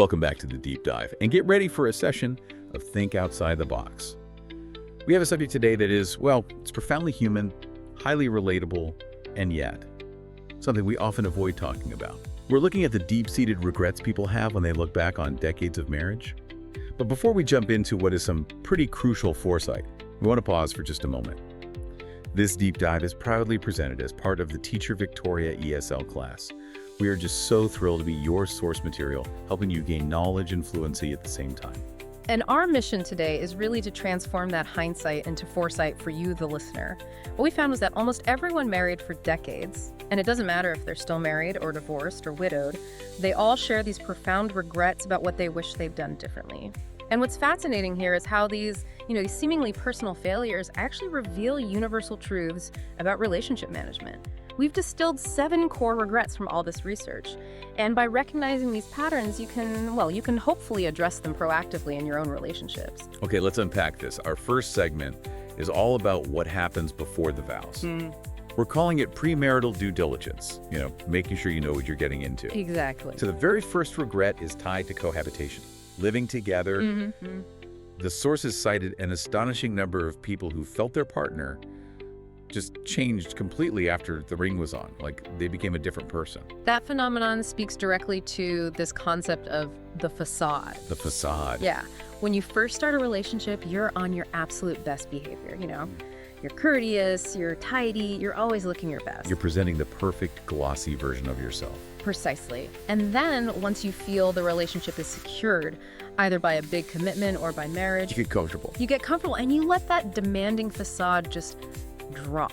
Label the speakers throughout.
Speaker 1: Welcome back to the Deep Dive, and get ready for a session of Think Outside the Box. We have a subject today that is, well, it's profoundly human, highly relatable, and yet something we often avoid talking about. We're looking at the deep-seated regrets people have when they look back on decades of marriage. But before we jump into what is some pretty crucial foresight, we want to pause for just a moment. This deep dive is proudly presented as part of the Teacher Victoria ESL class. We are just so thrilled to be your source material, helping you gain knowledge and fluency at the same time.
Speaker 2: And our mission today is really to transform that hindsight into foresight for you, the listener. What we found was that almost everyone married for decades, and it doesn't matter if they're still married or divorced or widowed, they all share these profound regrets about what they wish they'd done differently. And what's fascinating here is how these seemingly personal failures actually reveal universal truths about relationship management. We've distilled 7 core regrets from all this research. And by recognizing these patterns, you can hopefully address them proactively in your own relationships.
Speaker 1: Okay, let's unpack this. Our first segment is all about what happens before the vows. We're calling it premarital due diligence, making sure you know what you're getting into.
Speaker 2: Exactly.
Speaker 1: So the very first regret is tied to cohabitation, living together. The sources cited an astonishing number of people who felt their partner just changed completely after the ring was on, like they became a different person.
Speaker 2: That phenomenon speaks directly to this concept of the facade.
Speaker 1: The facade.
Speaker 2: Yeah. When you first start a relationship, you're on your absolute best behavior, You're courteous, you're tidy, you're always looking your best.
Speaker 1: You're presenting the perfect glossy version of yourself.
Speaker 2: Precisely. And then once you feel the relationship is secured, either by a big commitment or by marriage,
Speaker 1: You get comfortable.
Speaker 2: you get comfortable and you let that demanding facade just drop.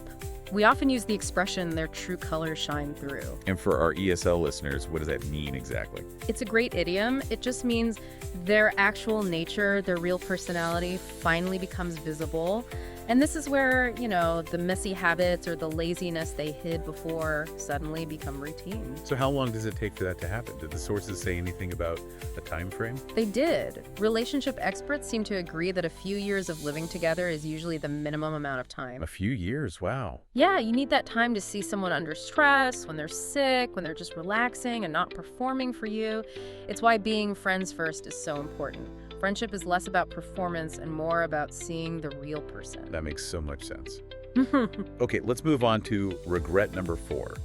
Speaker 2: We often use the expression, their true colors shine through.
Speaker 1: And for our ESL listeners, what does that mean exactly?
Speaker 2: It's a great idiom. It just means their actual nature, their real personality finally becomes visible. And this is where, the messy habits or the laziness they hid before suddenly become routine.
Speaker 1: So how long does it take for that to happen? Did the sources say anything about a time frame?
Speaker 2: They did. Relationship experts seem to agree that a few years of living together is usually the minimum amount of time.
Speaker 1: A few years, wow.
Speaker 2: Yeah, you need that time to see someone under stress, when they're sick, when they're just relaxing and not performing for you. It's why being friends first is so important. Friendship is less about performance and more about seeing the real person.
Speaker 1: That makes so much sense. Okay, let's move on to regret number 4,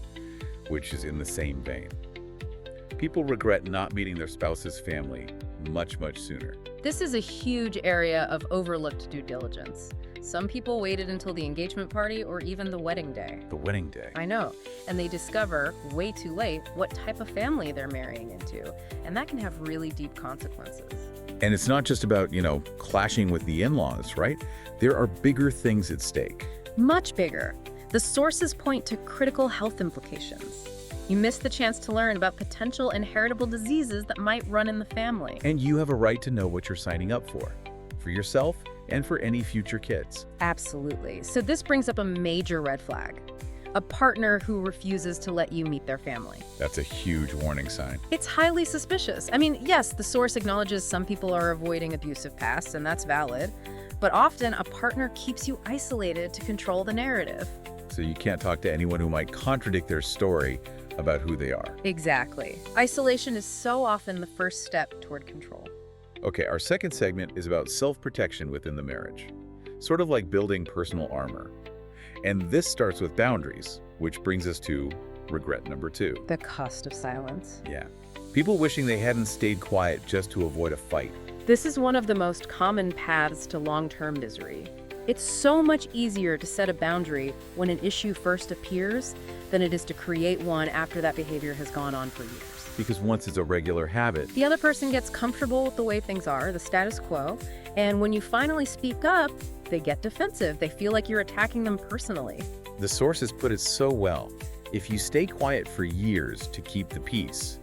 Speaker 1: which is in the same vein. People regret not meeting their spouse's family much, much sooner.
Speaker 2: This is a huge area of overlooked due diligence. Some people waited until the engagement party or even the wedding day.
Speaker 1: The wedding day.
Speaker 2: I know. And they discover, way too late, what type of family they're marrying into. And that can have really deep consequences.
Speaker 1: And it's not just about, clashing with the in-laws, right? There are bigger things at stake.
Speaker 2: Much bigger. The sources point to critical health implications. You miss the chance to learn about potential inheritable diseases that might run in the family.
Speaker 1: And you have a right to know what you're signing up for yourself and for any future kids.
Speaker 2: Absolutely. So this brings up a major red flag. A partner who refuses to let you meet their family.
Speaker 1: That's a huge warning sign.
Speaker 2: It's highly suspicious. I mean, yes, the source acknowledges some people are avoiding abusive pasts, and that's valid. But often, a partner keeps you isolated to control the narrative.
Speaker 1: So you can't talk to anyone who might contradict their story about who they are.
Speaker 2: Exactly. Isolation is so often the first step toward control.
Speaker 1: Okay, our second segment is about self-protection within the marriage. Sort of like building personal armor. And this starts with boundaries, which brings us to regret number 2.
Speaker 2: The cost of silence.
Speaker 1: Yeah. People wishing they hadn't stayed quiet just to avoid a fight.
Speaker 2: This is one of the most common paths to long-term misery. It's so much easier to set a boundary when an issue first appears than it is to create one after that behavior has gone on for years.
Speaker 1: Because once it's a regular habit,
Speaker 2: The other person gets comfortable with the way things are, the status quo, and when you finally speak up, they get defensive. They feel like you're attacking them personally.
Speaker 1: the sources put it so well. If you stay quiet for years to keep the peace,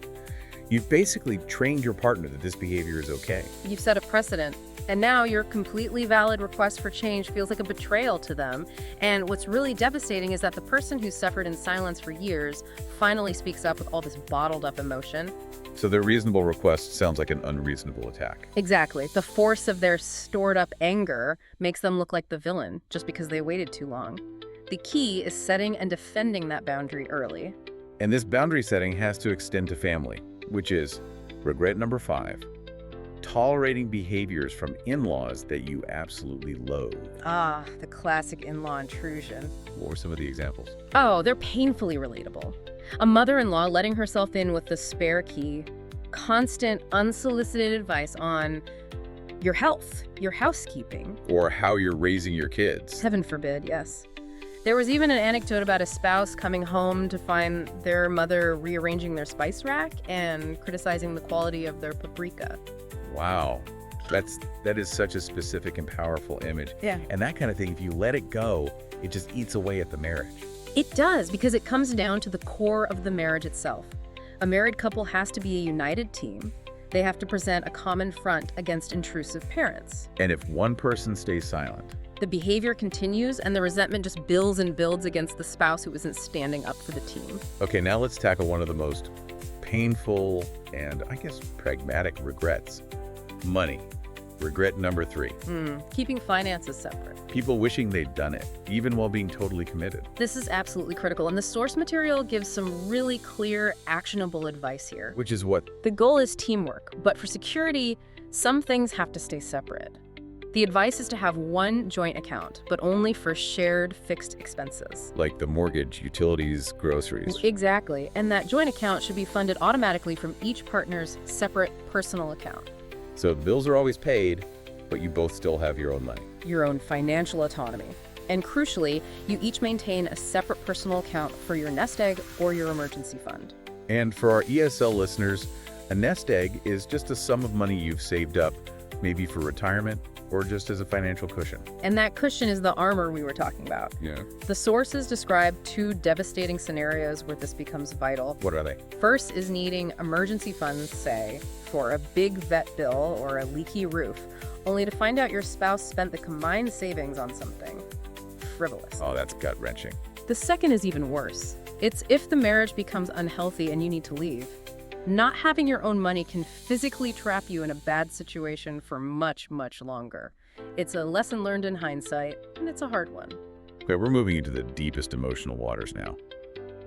Speaker 1: you've basically trained your partner that this behavior is okay.
Speaker 2: You've set a precedent, and now your completely valid request for change feels like a betrayal to them. And what's really devastating is that the person who suffered in silence for years finally speaks up with all this bottled up emotion.
Speaker 1: So their reasonable request sounds like an unreasonable attack.
Speaker 2: Exactly. The force of their stored up anger makes them look like the villain just because they waited too long. The key is setting and defending that boundary early.
Speaker 1: And this boundary setting has to extend to family, which is Regret number 5. Tolerating behaviors from in-laws that you absolutely loathe.
Speaker 2: Ah, the classic in-law intrusion.
Speaker 1: What were some of the examples?
Speaker 2: Oh, they're painfully relatable. A mother-in-law letting herself in with the spare key, constant unsolicited advice on your health, your housekeeping.
Speaker 1: Or how you're raising your kids.
Speaker 2: Heaven forbid, yes. There was even an anecdote about a spouse coming home to find their mother rearranging their spice rack and criticizing the quality of their paprika.
Speaker 1: Wow. That is such a specific and powerful image.
Speaker 2: Yeah.
Speaker 1: And that kind of thing, if you let it go, it just eats away at the marriage.
Speaker 2: It does, because it comes down to the core of the marriage itself. A married couple has to be a united team. They have to present a common front against intrusive parents.
Speaker 1: And if one person stays silent,
Speaker 2: The behavior continues, and the resentment just builds and builds against the spouse who isn't standing up for the team.
Speaker 1: okay, now let's tackle one of the most painful and, I guess, pragmatic regrets. Money. Regret number 3.
Speaker 2: Keeping finances separate.
Speaker 1: People wishing they'd done it, even while being totally committed.
Speaker 2: This is absolutely critical, and the source material gives some really clear, actionable advice here.
Speaker 1: Which is what?
Speaker 2: The goal is teamwork, but for security, some things have to stay separate. The advice is to have one joint account, but only for shared fixed expenses.
Speaker 1: Like the mortgage, utilities, groceries.
Speaker 2: Exactly, and that joint account should be funded automatically from each partner's separate personal account.
Speaker 1: So the bills are always paid, but you both still have your own money.
Speaker 2: Your own financial autonomy. And crucially, you each maintain a separate personal account for your nest egg or your emergency fund.
Speaker 1: And for our ESL listeners, a nest egg is just a sum of money you've saved up, maybe for retirement or just as a financial cushion.
Speaker 2: And that cushion is the armor we were talking about.
Speaker 1: Yeah.
Speaker 2: The sources describe 2 devastating scenarios where this becomes vital.
Speaker 1: What are they?
Speaker 2: First is needing emergency funds, say, for a big vet bill or a leaky roof, only to find out your spouse spent the combined savings on something frivolous.
Speaker 1: Oh, that's gut-wrenching.
Speaker 2: The second is even worse. It's if the marriage becomes unhealthy and you need to leave. Not having your own money can physically trap you in a bad situation for much, much longer. It's a lesson learned in hindsight, and it's a hard one.
Speaker 1: Okay, we're moving into the deepest emotional waters now.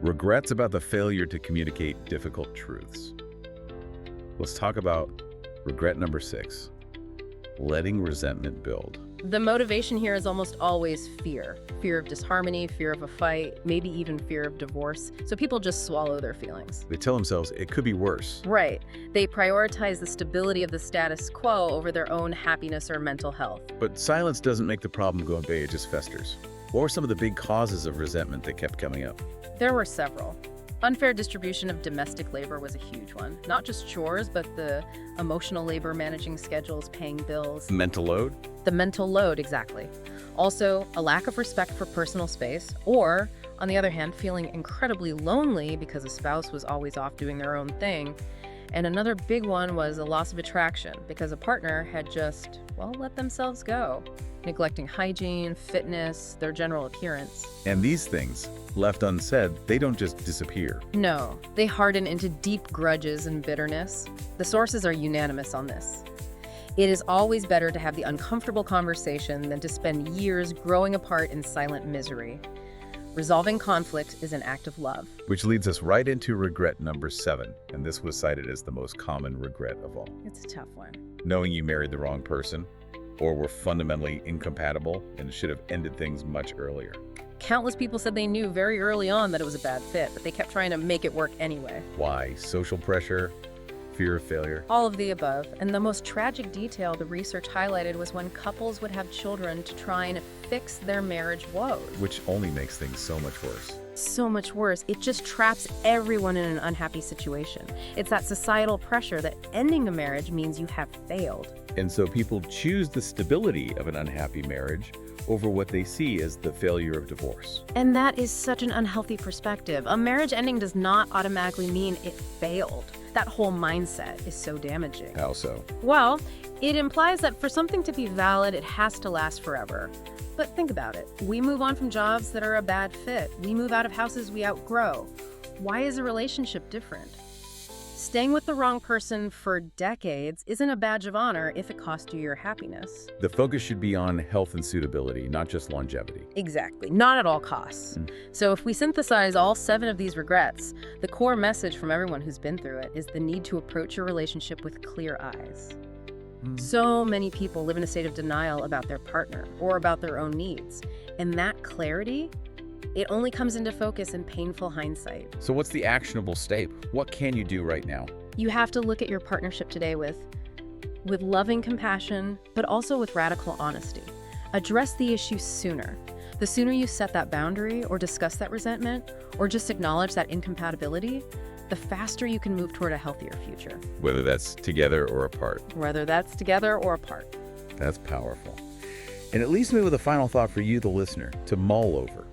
Speaker 1: Regrets about the failure to communicate difficult truths. Let's talk about regret number 6, letting resentment build.
Speaker 2: The motivation here is almost always fear. Fear of disharmony, fear of a fight, maybe even fear of divorce. So people just swallow their feelings.
Speaker 1: They tell themselves it could be worse.
Speaker 2: Right. They prioritize the stability of the status quo over their own happiness or mental health.
Speaker 1: But silence doesn't make the problem go away, it just festers. What were some of the big causes of resentment that kept coming up?
Speaker 2: There were several. Unfair distribution of domestic labor was a huge one. Not just chores, but the emotional labor, managing schedules, paying bills.
Speaker 1: Mental load?
Speaker 2: The mental load, exactly. Also, a lack of respect for personal space, or, on the other hand, feeling incredibly lonely because a spouse was always off doing their own thing. And another big one was a loss of attraction because a partner had just, let themselves go, neglecting hygiene, fitness, their general appearance.
Speaker 1: And these things, left unsaid, they don't just disappear.
Speaker 2: No, they harden into deep grudges and bitterness. The sources are unanimous on this. It is always better to have the uncomfortable conversation than to spend years growing apart in silent misery. Resolving conflict is an act of love.
Speaker 1: Which leads us right into regret number 7, and this was cited as the most common regret of all.
Speaker 2: It's a tough one.
Speaker 1: Knowing you married the wrong person, or were fundamentally incompatible and should have ended things much earlier.
Speaker 2: Countless people said they knew very early on that it was a bad fit, but they kept trying to make it work anyway.
Speaker 1: Why? Social pressure? Fear of failure?
Speaker 2: All of the above. And the most tragic detail the research highlighted was when couples would have children to try and fix their marriage woes.
Speaker 1: Which only makes things so much worse.
Speaker 2: So much worse. It just traps everyone in an unhappy situation. It's that societal pressure that ending a marriage means you have failed.
Speaker 1: And so people choose the stability of an unhappy marriage over what they see as the failure of divorce.
Speaker 2: And that is such an unhealthy perspective. A marriage ending does not automatically mean it failed. That whole mindset is so damaging.
Speaker 1: How so?
Speaker 2: Well, it implies that for something to be valid, it has to last forever. But think about it. We move on from jobs that are a bad fit. We move out of houses we outgrow. Why is a relationship different? Staying with the wrong person for decades isn't a badge of honor if it cost you your happiness.
Speaker 1: The focus should be on health and suitability, not just longevity.
Speaker 2: Exactly, not at all costs. So if we synthesize all 7 of these regrets, the core message from everyone who's been through it is the need to approach your relationship with clear eyes. So many people live in a state of denial about their partner or about their own needs. And that clarity, it only comes into focus in painful hindsight.
Speaker 1: So what's the actionable step? What can you do right now?
Speaker 2: You have to look at your partnership today with loving compassion, but also with radical honesty. Address the issue sooner. The sooner you set that boundary or discuss that resentment or just acknowledge that incompatibility, the faster you can move toward a healthier future.
Speaker 1: Whether that's together or apart.
Speaker 2: Whether that's together or apart.
Speaker 1: That's powerful. And it leaves me with a final thought for you, the listener, to mull over.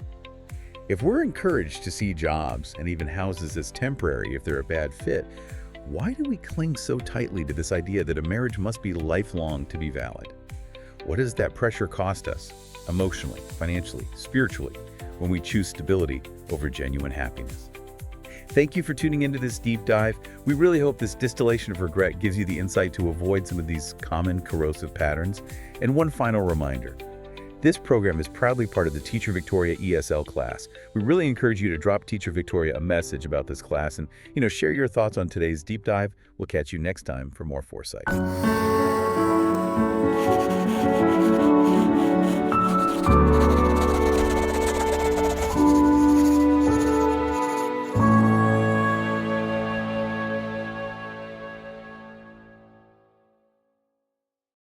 Speaker 1: If we're encouraged to see jobs and even houses as temporary if they're a bad fit, why do we cling so tightly to this idea that a marriage must be lifelong to be valid? What does that pressure cost us, emotionally, financially, spiritually, when we choose stability over genuine happiness? Thank you for tuning into this deep dive. We really hope this distillation of regret gives you the insight to avoid some of these common corrosive patterns. And one final reminder. This program is proudly part of the Teacher Victoria ESL class. We really encourage you to drop Teacher Victoria a message about this class and, share your thoughts on today's deep dive. We'll catch you next time for more foresight.